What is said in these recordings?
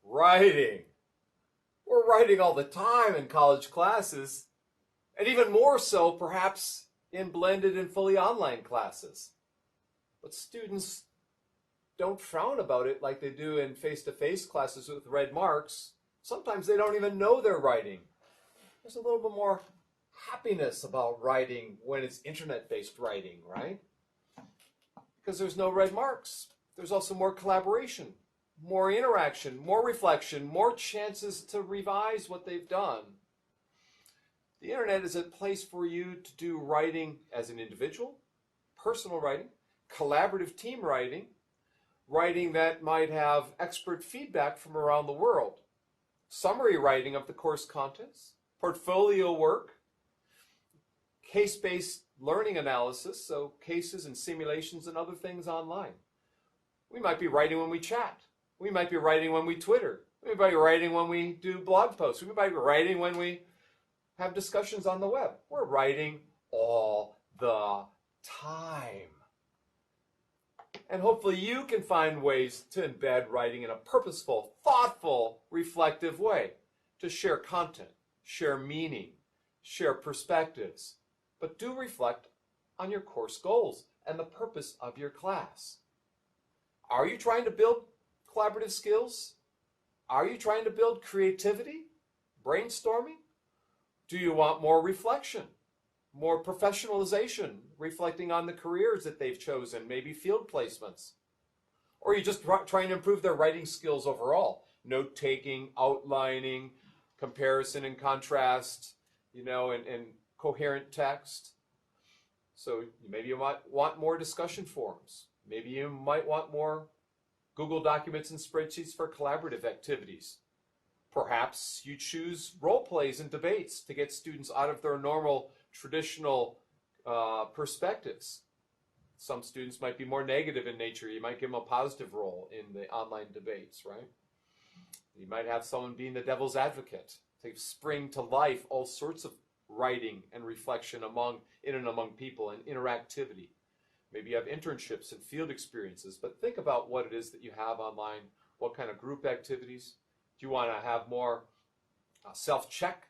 Writing. We're writing all the time in college classes, and even more so perhaps in blended and fully online classes. But students don't frown about it like they do in face-to-face classes with red marks. Sometimes they don't even know they're writing. There's a little bit more happiness about writing when it's internet-based writing, right? Because there's no red marks. There's also more collaboration, more interaction, more reflection, more chances to revise what they've done. The internet is a place for you to do writing as an individual, personal writing, collaborative team writing, writing that might have expert feedback from around the world, summary writing of the course contents, portfolio work, case-based learning analysis, so cases and simulations and other things online. We might be writing when we chat. We might be writing when we Twitter. We might be writing when we do blog posts. We might be writing when we have discussions on the web. We're writing all the time. And hopefully you can find ways to embed writing in a purposeful, thoughtful, reflective way, to share content, share meaning, share perspectives, but do reflect on your course goals and the purpose of your class. Are you trying to build collaborative skills? Are you trying to build creativity, brainstorming? Do you want more reflection, more professionalization, reflecting on the careers that they've chosen, maybe field placements? Or are you just trying to improve their writing skills overall? Note-taking, outlining, comparison and contrast, and coherent text. So maybe you might want more discussion forums. Maybe you might want more Google Documents and spreadsheets for collaborative activities. Perhaps you choose role plays and debates to get students out of their normal, traditional perspectives. Some students might be more negative in nature. You might give them a positive role in the online debates, right? You might have someone being the devil's advocate to spring to life all sorts of writing and reflection in and among people and interactivity. Maybe you have internships and field experiences, but think about what it is that you have online. What kind of group activities? Do you want to have more self-check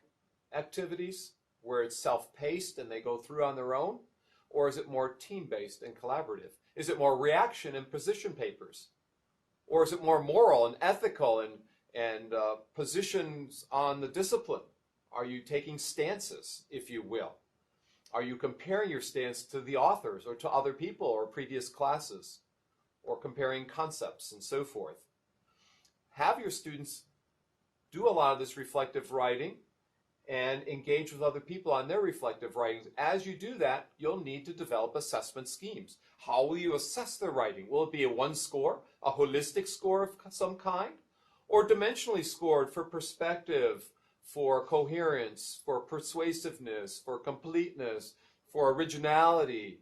activities where it's self-paced and they go through on their own? Or is it more team-based and collaborative? Is it more reaction and position papers? Or is it more moral and ethical and positions on the discipline? Are you taking stances, if you will? Are you comparing your stance to the authors or to other people or previous classes? Or comparing concepts and so forth? Have your students do a lot of this reflective writing and engage with other people on their reflective writings. As you do that, you'll need to develop assessment schemes. How will you assess their writing? Will it be a one score, a holistic score of some kind? Or dimensionally scored for perspective, for coherence, for persuasiveness, for completeness, for originality,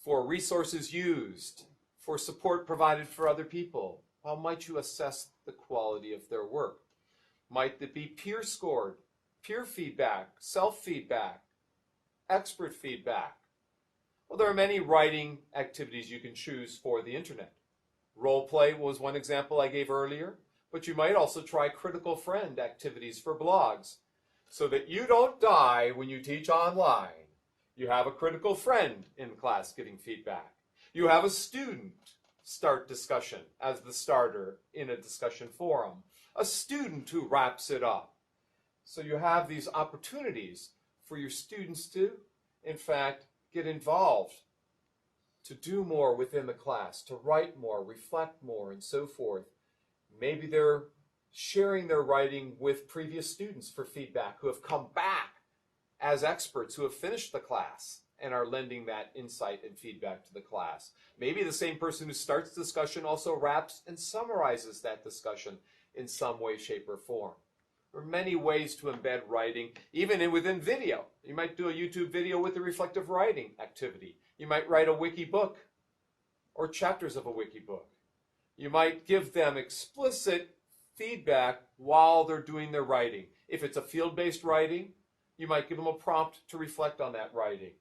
for resources used, for support provided for other people? How might you assess the quality of their work? Might it be peer scored, peer feedback, self-feedback, expert feedback? Well, there are many writing activities you can choose for the internet. Role play was one example I gave earlier, but you might also try critical friend activities for blogs so that you don't die when you teach online. You have a critical friend in class giving feedback. You have a student start discussion as the starter in a discussion forum. A student who wraps it up. So you have these opportunities for your students to, in fact, get involved, to do more within the class, to write more, reflect more, and so forth. Maybe they're sharing their writing with previous students for feedback who have come back as experts who have finished the class and are lending that insight and feedback to the class. Maybe the same person who starts the discussion also wraps and summarizes that discussion in some way, shape, or form. There are many ways to embed writing, even within video. You might do a YouTube video with a reflective writing activity. You might write a wiki book or chapters of a wiki book. You might give them explicit feedback while they're doing their writing. If it's a field-based writing, you might give them a prompt to reflect on that writing.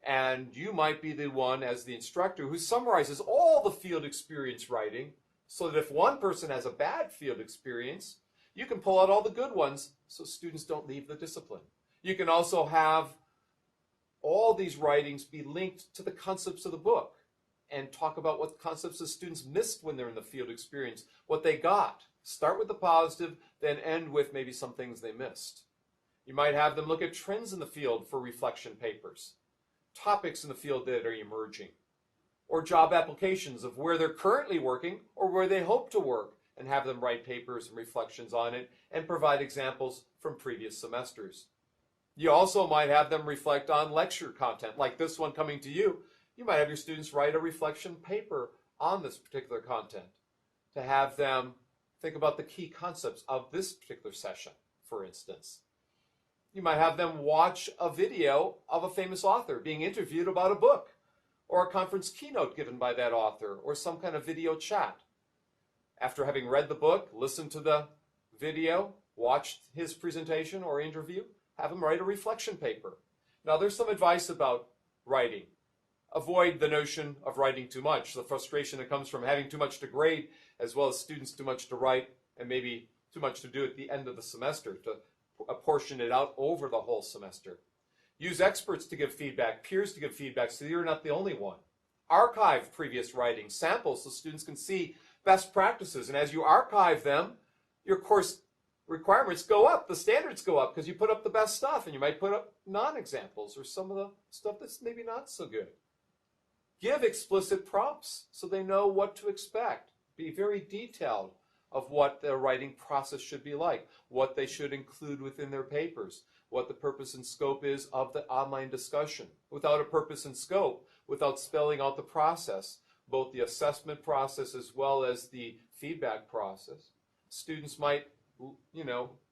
And you might be the one, as the instructor, who summarizes all the field experience writing so that if one person has a bad field experience, you can pull out all the good ones so students don't leave the discipline. You can also have all these writings be linked to the concepts of the book and talk about what concepts the students missed when they're in the field experience, what they got. Start with the positive, then end with maybe some things they missed. You might have them look at trends in the field for reflection papers, topics in the field that are emerging, or job applications of where they're currently working or where they hope to work, and have them write papers and reflections on it and provide examples from previous semesters. You also might have them reflect on lecture content, like this one coming to you. You might have your students write a reflection paper on this particular content to have them think about the key concepts of this particular session, for instance. You might have them watch a video of a famous author being interviewed about a book, or a conference keynote given by that author, or some kind of video chat. After having read the book, listened to the video, watched his presentation or interview, have them write a reflection paper. Now, there's some advice about writing. Avoid the notion of writing too much, the frustration that comes from having too much to grade, as well as students too much to write, and maybe too much to do at the end of the semester, to apportion it out over the whole semester. Use experts to give feedback, peers to give feedback, so you're not the only one. Archive previous writings, samples, so students can see best practices. And as you archive them, your course requirements go up, the standards go up, because you put up the best stuff, and you might put up non-examples or some of the stuff that's maybe not so good. Give explicit prompts so they know what to expect. Be very detailed of what their writing process should be like, what they should include within their papers, what the purpose and scope is of the online discussion. Without a purpose and scope, without spelling out the process, both the assessment process as well as the feedback process, students might,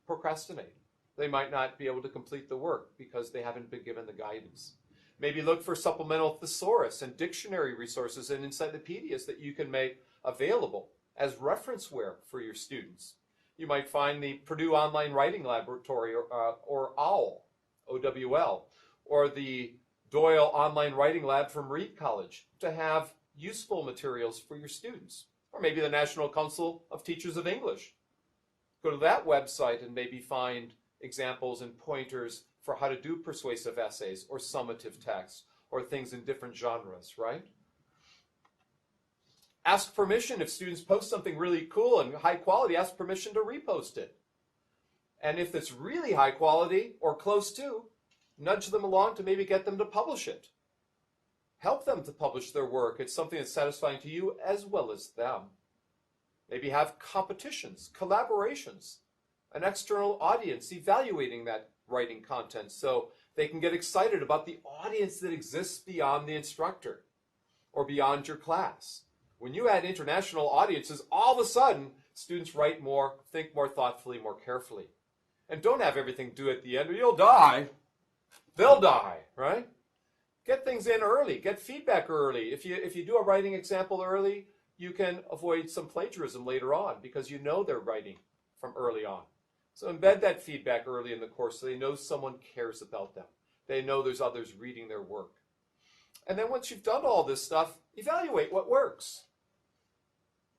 procrastinate. They might not be able to complete the work because they haven't been given the guidance. Maybe look for supplemental thesaurus and dictionary resources and encyclopedias that you can make available as referenceware for your students. You might find the Purdue Online Writing Laboratory, or OWL, OWL, or the Doyle Online Writing Lab from Reed College to have useful materials for your students. Or maybe the National Council of Teachers of English. Go to that website and maybe find examples and pointers for how to do persuasive essays or summative texts or things in different genres, right? Ask permission if students post something really cool and high quality, ask permission to repost it. And if it's really high quality or close to, nudge them along to maybe get them to publish it. Help them to publish their work. It's something that's satisfying to you as well as them. Maybe have competitions, collaborations, an external audience evaluating that writing content so they can get excited about the audience that exists beyond the instructor or beyond your class. When you add international audiences, all of a sudden, students write more, think more thoughtfully, more carefully. And don't have everything due at the end or you'll die. They'll die, right? Get things in early. Get feedback early. If you do a writing example early, you can avoid some plagiarism later on because you know they're writing from early on. So embed that feedback early in the course so they know someone cares about them. They know there's others reading their work. And then once you've done all this stuff, evaluate what works.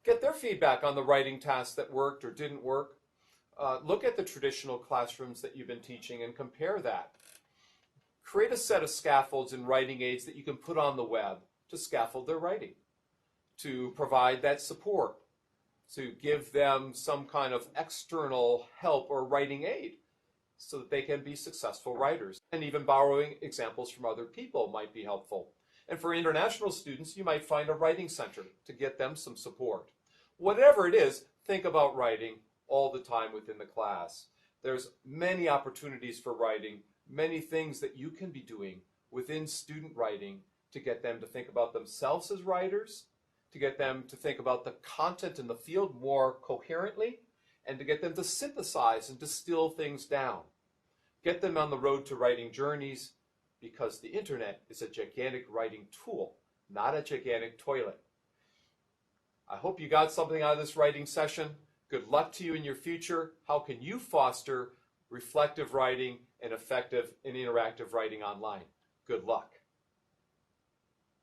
Get their feedback on the writing tasks that worked or didn't work. Look at the traditional classrooms that you've been teaching and compare that. Create a set of scaffolds and writing aids that you can put on the web to scaffold their writing, to provide that support, to give them some kind of external help or writing aid so that they can be successful writers. And even borrowing examples from other people might be helpful. And for international students, you might find a writing center to get them some support. Whatever it is, think about writing all the time within the class. There's many opportunities for writing, many things that you can be doing within student writing to get them to think about themselves as writers, to get them to think about the content in the field more coherently, and to get them to synthesize and distill things down. Get them on the road to writing journeys, because the internet is a gigantic writing tool, not a gigantic toilet. I hope you got something out of this writing session. Good luck to you in your future. How can you foster reflective writing and effective and interactive writing online? Good luck.